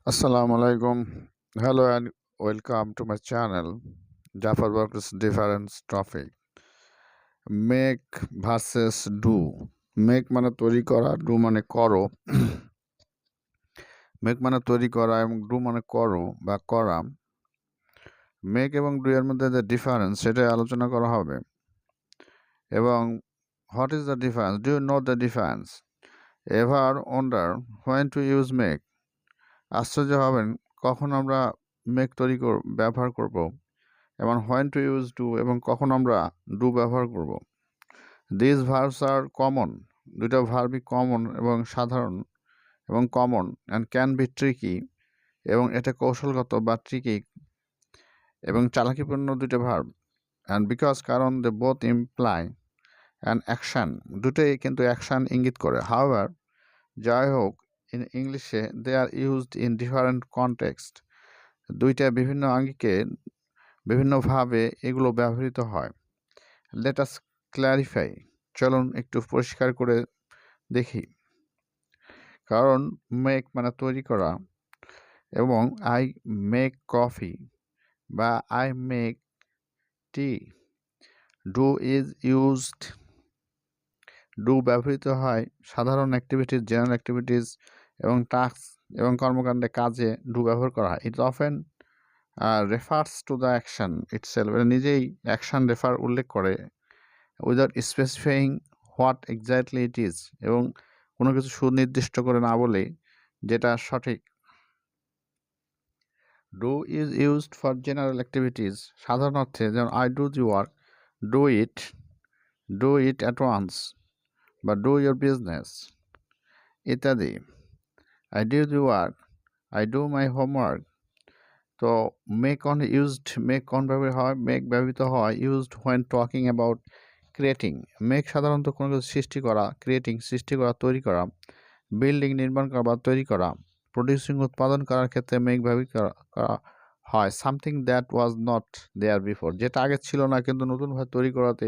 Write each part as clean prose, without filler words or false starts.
Assalamu alaikum. Hello and welcome to my channel. Jafar Bakr's difference topic. Make versus do. Make মানে তৈরি করা, do মানে করো। Make মানে তৈরি করা এবং do মানে করো বা করা। Make এবং do এর মধ্যে যে ডিফারেন্স সেটা আলোচনা করা হবে। এবং what is the difference? Do you know the difference? Ever wonder when to use make? আশ্চর্য হবেন কখন আমরা make ব্যবহার করব। এবং when to use do এবং কখন আমরা do ব্যবহার করব। These verbs are common. দুইটা ভার্বই কমন এবং সাধারণ এবং common and can be tricky এবং এটা কৌশলগত বা ট্রিকি এবং চালাকিপূর্ণ দুইটা ভার্ব and because কারণ they both imply an action দুটোই কিন্তু অ্যাকশন ইঙ্গিত করে however যাই হোক in ইংলিশে they are used in different context দুইটা বিভিন্ন আঙ্গিকে বিভিন্নভাবে এগুলো ব্যবহৃত হয় let us clarify চলুন একটু পরিষ্কার করে দেখি কারণ মেক মানে তৈরি করা এবং আই মেক কফি বা I make tea do is used do ব্যবহৃত হয় সাধারণ অ্যাক্টিভিটিস জেনারেল অ্যাক্টিভিটিস এবং টাস্ক এবং কর্মকাণ্ডে কাজে ডু ব্যবহার করা হয় it often refers to the action itself এটা নিজেই অ্যাকশন রেফার উল্লেখ করে without specifying what exactly it is এবং কোনো কিছু সুনির্দিষ্ট করে না বলে যেটা সঠিক do is used for general activities সাধারণ অর্থে যেমন I do the work do it at once বা ডু ইয়োর বিজনেস ইত্যাদি I do the work I do my homework তো মেক কোন ব্যবহৃত হয় মেক ব্যবহৃত হয় used when talking about creating make সাধারণত কোনো কিছু সৃষ্টি করা সৃষ্টি করা তৈরি করা বিল্ডিং নির্মাণ করা বা তৈরি করা প্রডিউসিং উৎপাদন করার ক্ষেত্রে মেক ব্যবহৃত করা হয় something that was not there before যেটা আগে ছিল না কিন্তু নতুনভাবে তৈরি করাতে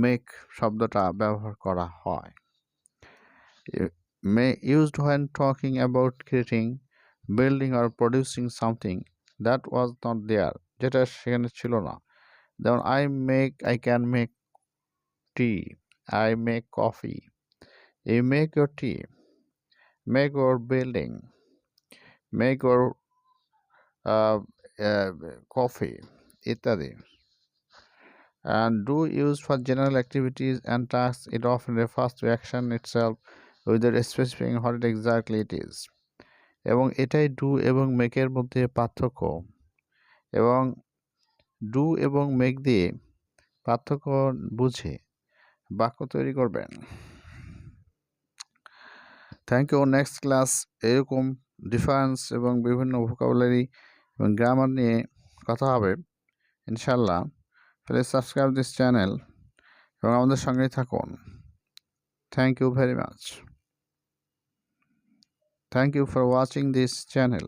মেক শব্দটা ব্যবহার করা হয় used when talking about creating building আর producing something that was not there যেটা সেখানে ছিল না যেমন I can make tea I make coffee you make your tea make your building, make your coffee, ইত্যাদি and do used for general activities and tasks it often refers to action itself without specifying what exactly it is এবং এটাই do এবং মেকের মধ্যে পার্থক্য এবং do এবং make দিয়ে পার্থক্য বুঝে বাক্য তৈরি করবেন থ্যাংক ইউ নেক্সট ক্লাস এরকম ডিফারেন্স এবং বিভিন্ন ভোকাবুলারি এবং গ্রামার নিয়ে কথা হবে ইনশাল্লাহ প্লিজ সাবস্ক্রাইব দিস চ্যানেল এবং আমাদের সঙ্গেই থাকুন thank you very much thank you for watching this channel